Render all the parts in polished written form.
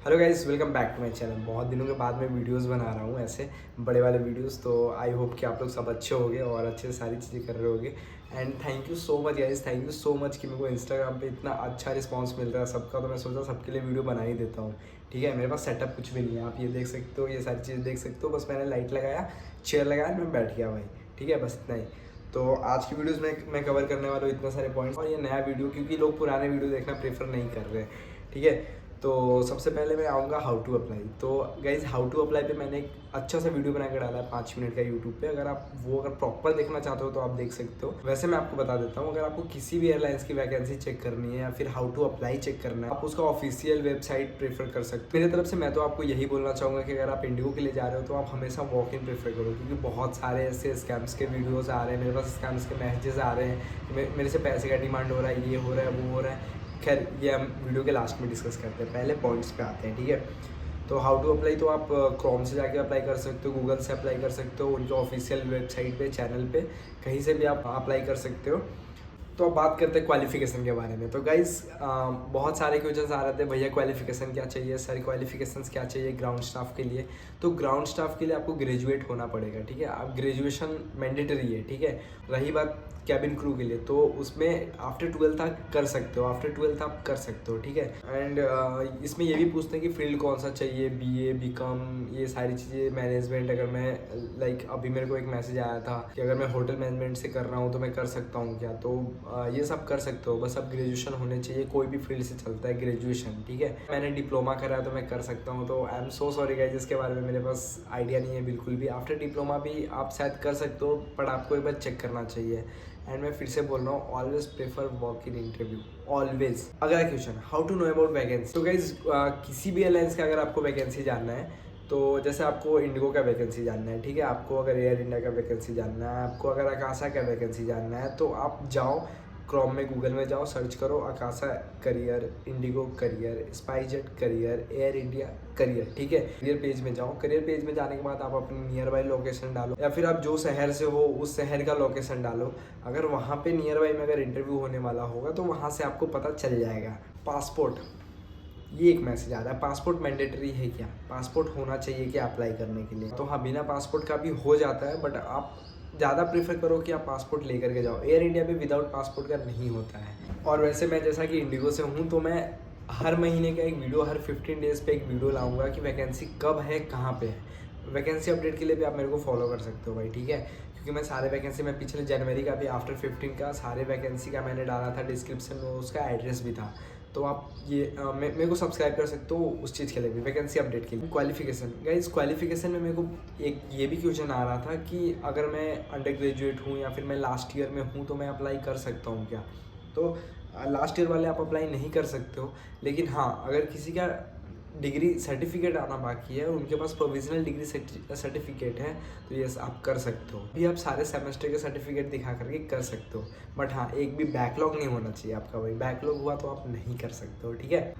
Hello guys, welcome back to my channel. बहुत दिनों के बाद मैं वीडियोस बना रहा हूँ, ऐसे बड़े वाले वीडियोस। तो आई होप कि आप लोग सब अच्छे होंगे और अच्छे से सारी चीज़ें कर रहे होंगे। And thank you so much guys, thank you so much कि मेरे को इंस्टाग्राम पे इतना अच्छा रिस्पांस मिल रहा है सबका। तो मैं सोचा सबके लिए वीडियो बना ही देता हूँ। ठीक है, मेरे पास सेटअप कुछ भी नहीं है, आप ये देख सकते हो, ये सारी चीज़ें देख सकते हो। बस मैंने लाइट लगाया, चेयर लगाया, मैं बैठ गया भाई। ठीक है, बस इतना ही। तो आज की वीडियोज़ में मैं कवर करने वाला हूँ इतने सारे पॉइंट्स। और ये नया वीडियो, क्योंकि लोग पुराने वीडियो देखना प्रेफर नहीं कर रहे हैं। ठीक है, तो सबसे पहले मैं आऊँगा हाउ टू अप्लाई। तो गाइज़, हाउ टू अप्लाई पे मैंने एक अच्छा सा वीडियो बना के डाला है 5 मिनट का यूट्यूब पे। अगर आप वो प्रॉपर देखना चाहते हो तो आप देख सकते हो। वैसे मैं आपको बता देता हूँ, अगर आपको किसी भी एयरलाइंस की वैकेंसी चेक करनी है या फिर हाउ टू अप्लाई चेक करना है, आप उसका ऑफिशियल वेबसाइट प्रेफर कर सकते हो। मेरी तरफ से मैं तो आपको यही बोलना चाहूँगा कि अगर आप इंडिगो के लिए जा रहे हो तो आप हमेशा वॉक इन प्रेफर करो, क्योंकि बहुत सारे ऐसे स्कैम्स के वीडियोज़ आ रहे हैं, मेरे पास स्कैम्स के मैसेजेस आ रहे हैं, मेरे से पैसे का डिमांड हो रहा है, ये हो रहा है, वो हो रहा है। खैर, ये हम वीडियो के लास्ट में डिस्कस करते हैं, पहले पॉइंट्स पे आते हैं। ठीक है, तो हाउ टू अप्लाई तो आप क्रोम से जाके अप्लाई कर सकते हो, गूगल से अप्लाई कर सकते हो, उनके ऑफिशियल वेबसाइट पे, चैनल पे, कहीं से भी आप अप्लाई कर सकते हो। तो अब बात करते हैं क्वालिफिकेशन के बारे में। तो गाइज़, बहुत सारे क्वेश्चंस आ रहे थे, भैया क्वालिफिकेशन क्या चाहिए, सर क्वालिफिकेशंस क्या चाहिए ग्राउंड स्टाफ के लिए। तो ग्राउंड स्टाफ के लिए आपको ग्रेजुएट होना पड़ेगा। ठीक है, आप ग्रेजुएशन मैंडेटरी है। ठीक है, रही बात कैबिन क्रू के लिए, तो उसमें आफ्टर 12th आप कर सकते हो, आफ्टर 12th आप कर सकते हो। ठीक है, एंड इसमें ये भी पूछते हैं कि फील्ड कौन सा चाहिए, बीए, बीकॉम, ये सारी चीज़ें, मैनेजमेंट। अगर मैं अभी मेरे को एक मैसेज आया था कि अगर मैं होटल मैनेजमेंट से कर रहा हूँ तो मैं कर सकता हूँ क्या। तो ये सब कर सकते हो, बस अब ग्रेजुएशन होने चाहिए, कोई भी फील्ड से चलता है ग्रेजुएशन। ठीक है, मैंने डिप्लोमा करा है तो मैं कर सकता हूँ। तो I am so sorry guys, इसके बारे में मेरे पास आइडिया नहीं है बिल्कुल भी। आफ्टर डिप्लोमा भी आप शायद कर सकते हो, बट आपको एक बार चेक करना चाहिए। एंड मैं फिर से बोल रहा हूँ, always prefer walk in interview, always. अगला question, how to know about vacancy. तो गाइज, किसी भी एयरलाइंस का अगर आपको वैकेंसी जानना है, तो जैसे आपको इंडिगो का वैकेंसी जानना है, ठीक है, आपको अगर एयर इंडिया का वैकेंसी जानना है, आपको अगर आकाशा का वैकेंसी जानना है, तो आप जाओ क्रोम में, गूगल में जाओ, सर्च करो Akasa career, IndiGo career, SpiceJet career, Air India career. ठीक है, करियर पेज में जाओ। करियर पेज में जाने के बाद आप अपनी नियर बाई लोकेशन डालो, या फिर आप जो शहर से हो उस शहर का लोकेशन डालो। अगर वहाँ पे नियर बाई में अगर इंटरव्यू होने वाला होगा तो वहाँ से आपको पता चल जाएगा। पासपोर्ट, ये एक मैसेज आ रहा है, पासपोर्ट मैंडेटरी है क्या, पासपोर्ट होना चाहिए क्या अप्लाई करने के लिए। तो हाँ, बिना पासपोर्ट का भी हो जाता है, बट आप ज़्यादा प्रेफर करो कि आप पासपोर्ट लेकर के जाओ। एयर इंडिया पे विदाउट पासपोर्ट का नहीं होता है। और वैसे मैं जैसा कि इंडिगो से हूँ, तो मैं हर महीने का एक वीडियो, हर 15 डेज़ पे एक वीडियो लाऊंगा कि वैकेंसी कब है, कहाँ पे है। वैकेंसी अपडेट के लिए भी आप मेरे को फॉलो कर सकते हो भाई। ठीक है, क्योंकि मैं सारे वैकेंसी, मैं पिछले जनवरी का भी, आफ्टर 15 का सारे वैकेंसी का मैंने डाला था डिस्क्रिप्शन में, उसका एड्रेस भी था। तो आप ये मेरे को सब्सक्राइब कर सकते हो उस चीज़ के लिए भी, वैकेंसी अपडेट के लिए। क्वालिफिकेशन गाइस, क्वालिफिकेशन में मेरे को एक ये भी क्वेश्चन आ रहा था कि अगर मैं अंडर ग्रेजुएट हूँ या फिर मैं लास्ट ईयर में हूँ तो मैं अप्लाई कर सकता हूँ क्या। तो लास्ट ईयर वाले आप अप्लाई नहीं कर सकते हो, लेकिन हाँ, अगर किसी का डिग्री सर्टिफिकेट आना बाकी है, उनके पास प्रोविजनल डिग्री सर्टिफिकेट है, तो यस आप कर सकते हो। भी आप सारे सेमेस्टर के सर्टिफिकेट दिखा करके कर सकते हो, बट हाँ, एक भी बैकलॉग नहीं होना चाहिए आपका भाई। बैकलॉग हुआ तो आप नहीं कर सकते हो। ठीक है,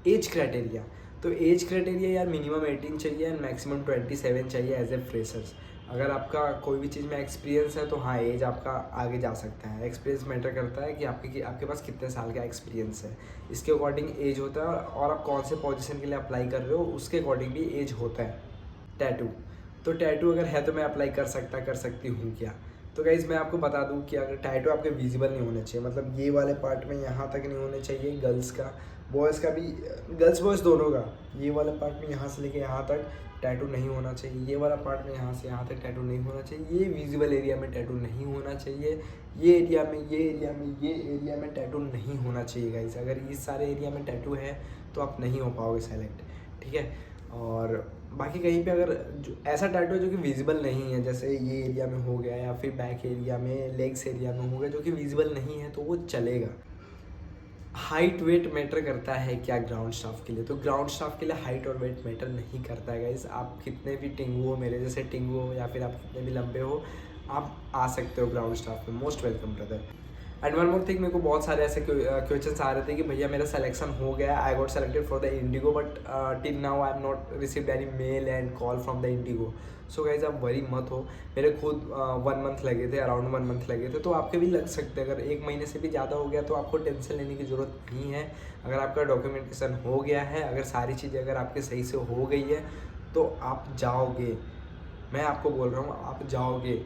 एज क्राइटेरिया, तो एज क्राइटेरिया यार मिनिमम 18 चाहिए एंड मैक्सिमम 27 चाहिए एज ए फ्रेशर्स। अगर आपका कोई भी चीज़ में एक्सपीरियंस है तो हाँ, एज आपका आगे जा सकता है। एक्सपीरियंस मैटर करता है कि आपके पास कितने साल का एक्सपीरियंस है, इसके अकॉर्डिंग एज होता है। और आप कौन से पोजीशन के लिए अप्लाई कर रहे हो उसके अकॉर्डिंग भी एज होता है। टैटू, तो टैटू अगर है तो मैं अप्लाई कर सकती हूँ क्या। तो गाइज़, मैं आपको बता दूँ कि अगर टैटू आपके विजिबल नहीं होने चाहिए, मतलब ये वाले पार्ट में यहाँ तक नहीं होने चाहिए, गर्ल्स का, बॉयज़ का भी, गर्ल्स बॉयज़ दोनों का, ये वाला पार्ट में यहाँ से लेके यहाँ तक टैटू नहीं होना चाहिए, ये वाला पार्ट में यहाँ से यहाँ तक टैटू नहीं होना चाहिए, ये विजिबल एरिया में टैटू नहीं होना चाहिए, ये एरिया में, ये एरिया में, ये एरिया में टैटू नहीं होना चाहिए गाइस। अगर इस सारे एरिया में टैटू है तो आप नहीं हो पाओगे सेलेक्ट। ठीक है, और बाकी कहीं पे अगर जो ऐसा टैटू है जो कि विजिबल नहीं है, जैसे ये एरिया में हो गया या फिर बैक एरिया में, लेग्स एरिया में हो गया, जो कि विजिबल नहीं है, तो वो चलेगा। हाइट वेट मैटर करता है क्या ग्राउंड स्टाफ के लिए, तो ग्राउंड स्टाफ के लिए हाइट और वेट मैटर नहीं करता है गाइस। आप कितने भी टिंगू हो, मेरे जैसे टिंगू हो, या फिर आप कितने भी लंबे हो, आप आ सकते हो ग्राउंड स्टाफ में। Most welcome brother. And one more thing, मेरे को बहुत सारे ऐसे क्वेश्चन आ रहे थे कि भैया मेरा सिलेक्शन हो गया, I got selected for the Indigo, but till now I am not received any male and call from the Indigo. So guys आप वरी मत हो, मेरे खुद 1 मंथ लगे थे, अराउंड 1 मंथ लगे थे, तो आपके भी लग सकते हैं। अगर 1 महीने से भी ज़्यादा हो गया तो आपको टेंशन लेने की ज़रूरत नहीं है। अगर आपका डॉक्यूमेंटेशन हो गया है, अगर सारी चीज़ें अगर आपके सही से हो गई है तो आप जाओगे, मैं आपको बोल रहा हूँ आप जाओगे।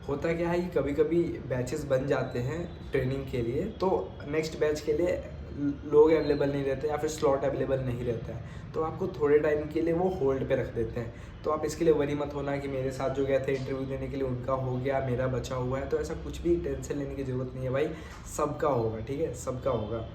होता क्या है कि कभी कभी बैचेस बन जाते हैं ट्रेनिंग के लिए, तो नेक्स्ट बैच के लिए लोग अवेलेबल नहीं रहते या फिर स्लॉट अवेलेबल नहीं रहता है, तो आपको थोड़े टाइम के लिए वो होल्ड पे रख देते हैं। तो आप इसके लिए वरी मत होना कि मेरे साथ जो गए थे इंटरव्यू देने के लिए उनका हो गया, मेरा बचा हुआ है, तो ऐसा कुछ भी टेंशन लेने की ज़रूरत नहीं है भाई, सबका होगा, ठीक है, सबका होगा।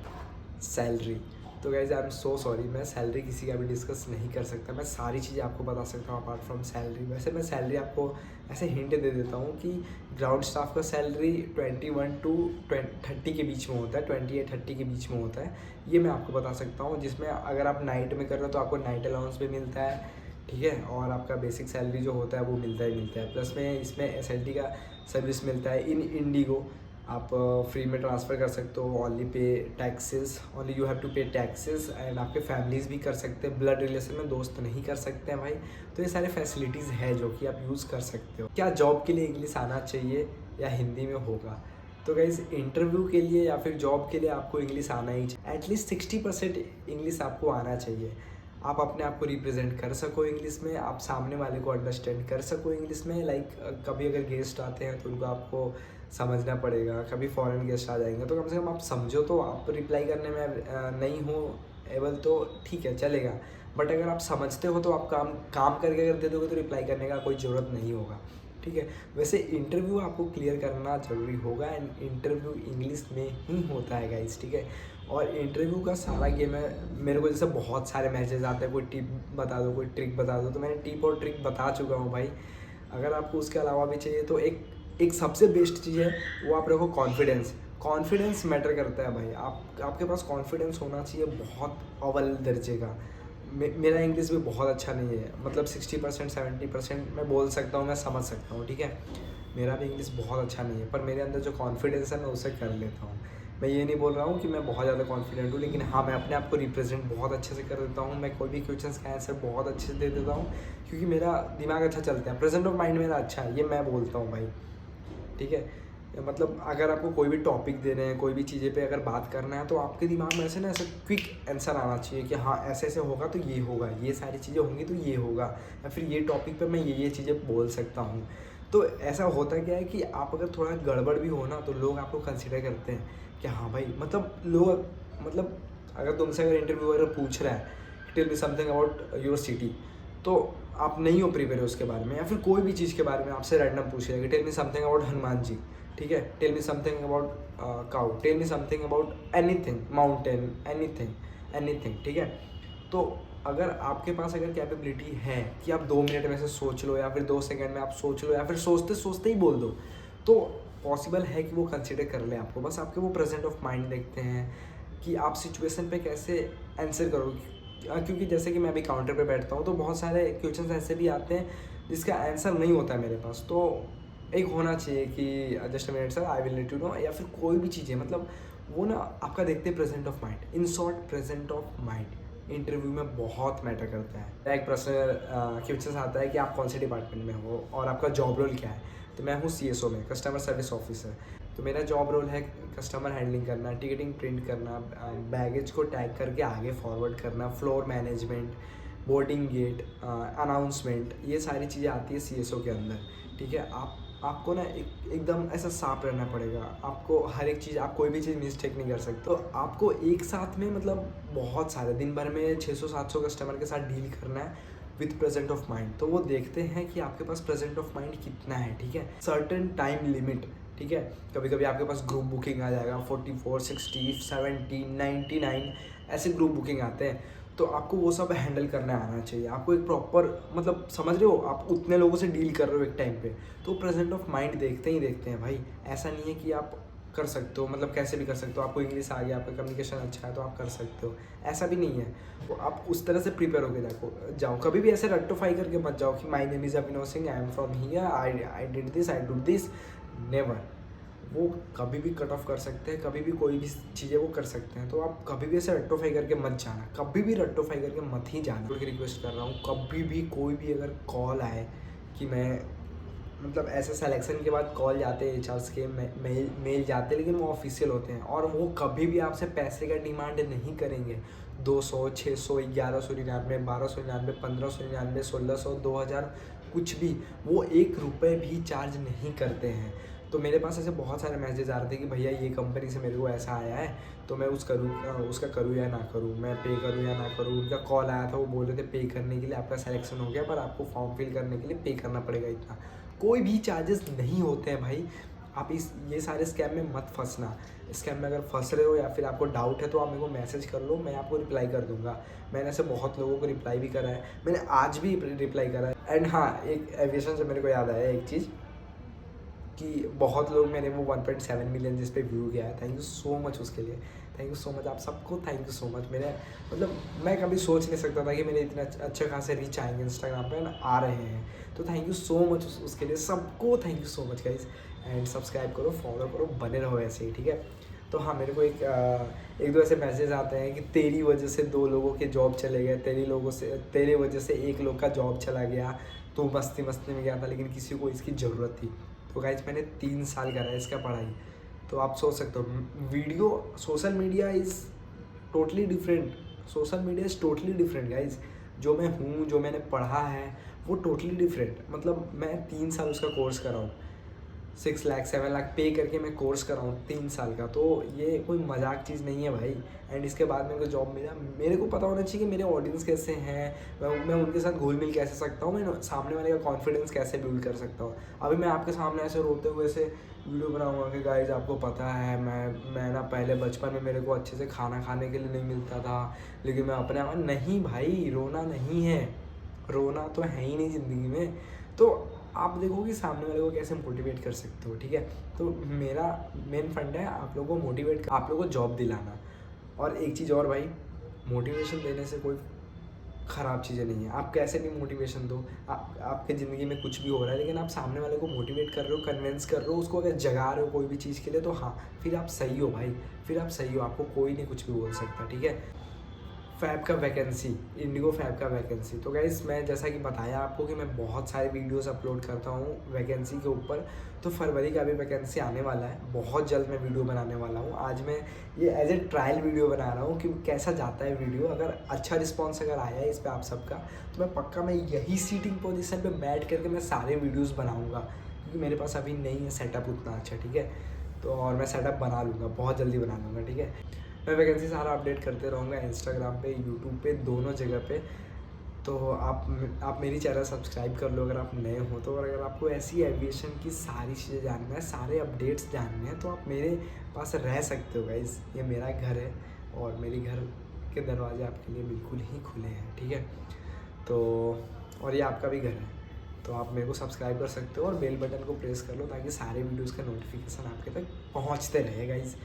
सैलरी, तो guys I am so sorry, मैं सैलरी किसी का भी डिस्कस नहीं कर सकता। मैं सारी चीज़ें आपको बता सकता हूँ अपार्ट फ्रॉम सैलरी। वैसे मैं सैलरी आपको ऐसे हिंट दे देता हूँ कि ग्राउंड स्टाफ का सैलरी 21 to 30 के बीच में होता है, 28-30 के बीच में होता है, ये मैं आपको बता सकता हूँ। जिसमें अगर आप नाइट में कर रहे हो तो आपको नाइट अलाउंस भी मिलता है, ठीक है, और आपका बेसिक सैलरी जो होता है वो मिलता ही मिलता है। प्लस में इसमें SLT का सर्विस मिलता है इन इंडिगो, आप फ्री में ट्रांसफ़र कर सकते हो, only pay taxes, only you have to pay taxes, and आपके फैमिलीज़ भी कर सकते हैं, ब्लड रिलेशन में दोस्त नहीं कर सकते हैं भाई। तो ये सारे फैसिलिटीज़ है जो कि आप यूज़ कर सकते हो। क्या जॉब के लिए इंग्लिश आना चाहिए या हिंदी में होगा? तो गाइज़ इंटरव्यू के लिए या फिर जॉब के लिए आपको इंग्लिश आना ही चाहिए, एटलीस्ट 60% इंग्लिश आपको आना चाहिए। आप अपने आप को रिप्रेजेंट कर सको इंग्लिश में, आप सामने वाले को अंडरस्टैंड कर सको इंग्लिश में। लाइक कभी अगर गेस्ट आते हैं तो उनको आपको समझना पड़ेगा, कभी फॉरेन गेस्ट आ जाएंगे तो कम से कम आप समझो, तो आप रिप्लाई करने में नहीं हो एबल तो ठीक है चलेगा, बट अगर आप समझते हो तो आप काम करके अगर दे दोगे तो रिप्लाई करने का कोई ज़रूरत नहीं होगा, ठीक है। वैसे इंटरव्यू आपको क्लियर करना ज़रूरी होगा, एंड इंटरव्यू इंग्लिश में ही होता है गाइस, ठीक है। और इंटरव्यू का सारा गेम है, मेरे को जैसे बहुत सारे मैसेज आते हैं, कोई टिप बता दो, कोई ट्रिक बता दो, तो मैंने टिप और ट्रिक बता चुका हूँ भाई। अगर आपको उसके अलावा भी चाहिए तो एक सबसे बेस्ट चीज़ है वो आप रखो कॉन्फिडेंस। कॉन्फिडेंस मैटर करता है भाई, आपके पास कॉन्फिडेंस होना चाहिए बहुत अव्वल दर्जे का। मेरा इंग्लिश भी बहुत अच्छा नहीं है, मतलब 60% 70% मैं बोल सकता हूँ, मैं समझ सकता हूँ, ठीक है। मेरा भी इंग्लिश बहुत अच्छा नहीं है, पर मेरे अंदर जो कॉन्फिडेंस है मैं उसे कर लेता हूँ। मैं ये नहीं बोल रहा हूँ कि मैं बहुत ज़्यादा कॉन्फिडेंट हूँ, लेकिन हाँ मैं अपने आप को रिप्रेजेंट बहुत अच्छे से कर देता हूँ। मैं कोई भी क्वेश्चन का आंसर बहुत अच्छे से दे देता हूँ, क्योंकि मेरा दिमाग अच्छा चलता है, प्रेजेंट ऑफ माइंड मेरा अच्छा है, ये मैं बोलता हूँ भाई, ठीक है। मतलब अगर आपको कोई भी टॉपिक दे रहे हैं, कोई भी चीज़ें पे अगर बात करना है, तो आपके दिमाग में ऐसे ना ऐसे क्विक आंसर आना चाहिए कि हाँ ऐसे ऐसे होगा तो ये होगा, ये सारी चीज़ें होंगी तो ये होगा, या फिर ये टॉपिक पे मैं ये चीज़ें बोल सकता हूँ। तो ऐसा होता क्या है कि आप अगर थोड़ा गड़बड़ भी हो ना तो लोग आपको कंसिडर करते हैं कि हाँ भाई, मतलब लोग, मतलब अगर तुमसे अगर इंटरव्यू अगर पूछ रहा है tell me something about your city, तो आप नहीं हो प्रिपेयर उसके बारे में, या फिर कोई भी चीज़ के बारे में आपसे रैंडम पूछ रहे हैं, tell me something about Hanuman ji, ठीक है, tell me something about cow, tell me something about anything, mountain, anything, ठीक है। तो अगर आपके पास अगर कैपेबिलिटी है कि आप 2 मिनट में से सोच लो, या फिर 2 सेकंड में आप सोच लो, या फिर सोचते सोचते ही बोल दो, तो पॉसिबल है कि वो कंसिडर कर ले आपको। बस आपके वो प्रेजेंट ऑफ माइंड देखते हैं कि आप सिचुएशन पे कैसे आंसर करोगे। क्योंकि जैसे कि मैं अभी काउंटर पे बैठता हूँ तो बहुत सारे क्वेश्चंस ऐसे भी आते हैं जिसका आंसर नहीं होता है मेरे पास, तो एक होना चाहिए कि just minute sir I will let you know, या फिर कोई भी चीज़ें, मतलब वो ना आपका देखते हैं present of mind. In short present of mind interview में बहुत मैटर करता है। एक प्रश्न क्वेश्चन आता है कि आप कौन से डिपार्टमेंट में हो और आपका जॉब रोल क्या है, तो मैं हूँ CSO में, कस्टमर सर्विस ऑफिसर। तो मेरा जॉब रोल है कस्टमर हैंडलिंग करना, टिकटिंग प्रिंट करना, बैगेज को टैग करके आगे फॉरवर्ड करना, floor management, boarding gate, announcement, ये सारी चीज़ें आती है CSO के अंदर, ठीक है। आपको ना एकदम ऐसा साफ रहना पड़ेगा, आपको हर एक चीज़, आप कोई भी चीज़ मिस्टेक नहीं कर सकते। तो आपको एक साथ में मतलब बहुत सारे दिन भर में 600-700 कस्टमर के साथ डील करना है विथ प्रेजेंट ऑफ माइंड। तो वो देखते हैं कि आपके पास प्रेजेंट ऑफ माइंड कितना है, ठीक है, सर्टेन टाइम लिमिट, ठीक है। कभी कभी आपके पास ग्रुप बुकिंग आ जाएगा, 44, 60, 70, 99 ऐसे ग्रुप बुकिंग आते हैं, तो आपको वो सब हैंडल करना आना चाहिए। आपको एक प्रॉपर, मतलब समझ रहे हो, आप उतने लोगों से डील कर रहे हो एक टाइम पे, तो प्रेजेंट ऑफ माइंड देखते ही देखते हैं भाई। ऐसा नहीं है कि आप कर सकते हो, मतलब कैसे भी कर सकते हो, आपको इंग्लिश आ गया, आपका कम्युनिकेशन अच्छा है तो आप कर सकते हो, ऐसा भी नहीं है। तो आप उस तरह से प्रिपेयर होकर जाओ, कभी भी ऐसे रट्टोफाई करके मत जाओ कि my name is Abhinav Singh, I am from here, I did this, I do this, never. वो कभी भी कट ऑफ कर सकते हैं, कभी भी कोई भी चीज़ें वो कर सकते हैं। तो आप कभी भी ऐसे रट्टोफाई करके मत जाना, कभी भी रट्टोफाई करके मत ही जाना। उनकी रिक्वेस्ट कर रहा हूँ, कभी भी कोई भी अगर कॉल आए कि मैं मतलब ऐसे सिलेक्शन के बाद कॉल जाते हैं एचआर्स के, मेल जाते हैं, लेकिन वो ऑफिशियल होते हैं और वो कभी भी आपसे पैसे का डिमांड नहीं करेंगे। 200, 600, 1199, 1299, 1599, 1600, 2000, कुछ भी, वो 1 रुपये भी चार्ज नहीं करते हैं। तो मेरे पास ऐसे बहुत सारे मैसेज आ रहे थे कि भैया ये कंपनी से मेरे को ऐसा आया है, तो मैं उसका करूँ या ना करूँ, मैं पे करूँ या ना करूँ। उनका कॉल आया था, वो बोल रहे थे पे करने के लिए आपका सिलेक्शन हो गया, पर आपको फॉर्म फिल करने के लिए पे करना पड़ेगा इतना। कोई भी चार्जेस नहीं होते हैं भाई। आप ये सारे स्कैम में मत फंसना। स्कैम में अगर फंस रहे हो या फिर आपको डाउट है तो आप मेरे को मैसेज कर लो, मैं आपको रिप्लाई कर दूंगा। मैंने ऐसे बहुत लोगों को रिप्लाई भी करा है, मैंने आज भी रिप्लाई करा है। एंड हाँ, एक एविएशन से मेरे को याद आया एक चीज़ कि बहुत लोग मेरे वो 1.7 मिलियन जिस पे व्यू गया है, थैंक यू सो मच उसके लिए। थैंक यू सो मच आप सबको, थैंक यू सो मच। मेरे मतलब मैं कभी सोच नहीं सकता था कि मेरे इतने अच्छे खासे रीच आएंगे इंस्टाग्राम पे ना, आ रहे हैं। तो थैंक यू सो मच उसके लिए, सबको thank you so much guys. And subscribe करो, फॉलो करो, बने रहो ऐसे ही, ठीक है। तो हाँ, मेरे को एक दो ऐसे मैसेज आते हैं कि तेरी वजह से 2 लोगों के जॉब चले गए, तेरे वजह से 1 लोग का जॉब चला गया, तू मस्ती मस्ती में गया था लेकिन किसी को इसकी ज़रूरत थी। तो गाइज मैंने 3 साल करा है इसका पढ़ाई। तो आप सोच सकते हो, social media is totally different. Social media is totally different guys. जो मैं हूँ, जो मैंने पढ़ा है, वो टोटली डिफरेंट। मतलब मैं 3 साल उसका कोर्स कर रहा हूँ, 6 लाख 7 लाख पे करके मैं कोर्स कर रहा हूँ 3 साल का। तो ये कोई मजाक चीज़ नहीं है भाई। एंड इसके बाद मेरे को जॉब मिला। मेरे को पता होना चाहिए कि मेरे ऑडियंस कैसे हैं, मैं उनके साथ घुल मिल कैसे सकता हूँ, मैं सामने वाले का कॉन्फिडेंस कैसे बिल्ड कर सकता हूँ। अभी मैं आपके सामने ऐसे रोते हुए ऐसे वीडियो बनाऊँगा कि गाइज आपको पता है मैं ना पहले बचपन में मेरे को अच्छे से खाना खाने के लिए नहीं मिलता था, लेकिन मैं अपने आप नहीं भाई, रोना नहीं है, रोना तो है ही नहीं ज़िंदगी में। तो आप देखो कि सामने वाले को कैसे मोटिवेट कर सकते हो, ठीक है। तो मेरा मेन फंड है आप लोगों को मोटिवेट, आप लोगों को जॉब दिलाना। और एक चीज़ और भाई, मोटिवेशन देने से कोई ख़राब चीज़ें नहीं है। आप कैसे भी मोटिवेशन दो, आपके ज़िंदगी में कुछ भी हो रहा है लेकिन आप सामने वाले को मोटिवेट कर रहे हो, कन्विंस कर रहे हो, उसको अगर जगा रहे हो कोई भी चीज़ के लिए, तो हाँ, फिर आप सही हो भाई, फिर आप सही हो। आपको कोई नहीं कुछ भी बोल सकता, ठीक है। फैब का वैकेंसी, इंडिगो फैब का वैकेंसी। तो गाइस मैं जैसा कि बताया आपको कि मैं बहुत सारे वीडियोस अपलोड करता हूँ वैकेंसी के ऊपर। तो फरवरी का भी वैकेंसी आने वाला है, बहुत जल्द मैं वीडियो बनाने वाला हूँ। आज मैं ये एज ए ट्रायल वीडियो बना रहा हूँ कि कैसा जाता है वीडियो। अगर अच्छा रिस्पॉन्स अगर आया है इस पर आप सबका, तो मैं पक्का मैं यही सीटिंग पोजीशन पे बैठ करके मैं सारे वीडियोज़ बनाऊँगा, क्योंकि मेरे पास अभी नहीं है सेटअप उतना अच्छा, ठीक है। तो और मैं सेटअप बना लूँगा, बहुत जल्दी बना लूँगा, ठीक है। मैं वैकेंसी सारा अपडेट करते रहूँगा इंस्टाग्राम पे, यूट्यूब पे, दोनों जगह पे। तो आप मेरी चैनल सब्सक्राइब कर लो अगर आप नए हो तो। और अगर आपको ऐसी एविएशन की सारी चीज़ें जानना है, सारे अपडेट्स जानने हैं, तो आप मेरे पास रह सकते हो गाइस। ये मेरा घर है और मेरे घर के दरवाजे आपके लिए बिल्कुल ही खुले हैं, ठीक है। तो और ये आपका भी घर है, तो आप मेरे को सब्सक्राइब कर सकते हो और बेल बटन को प्रेस कर लो ताकि सारे वीडियोज़ का नोटिफिकेशन आपके तक पहुँचते रहे गाइस।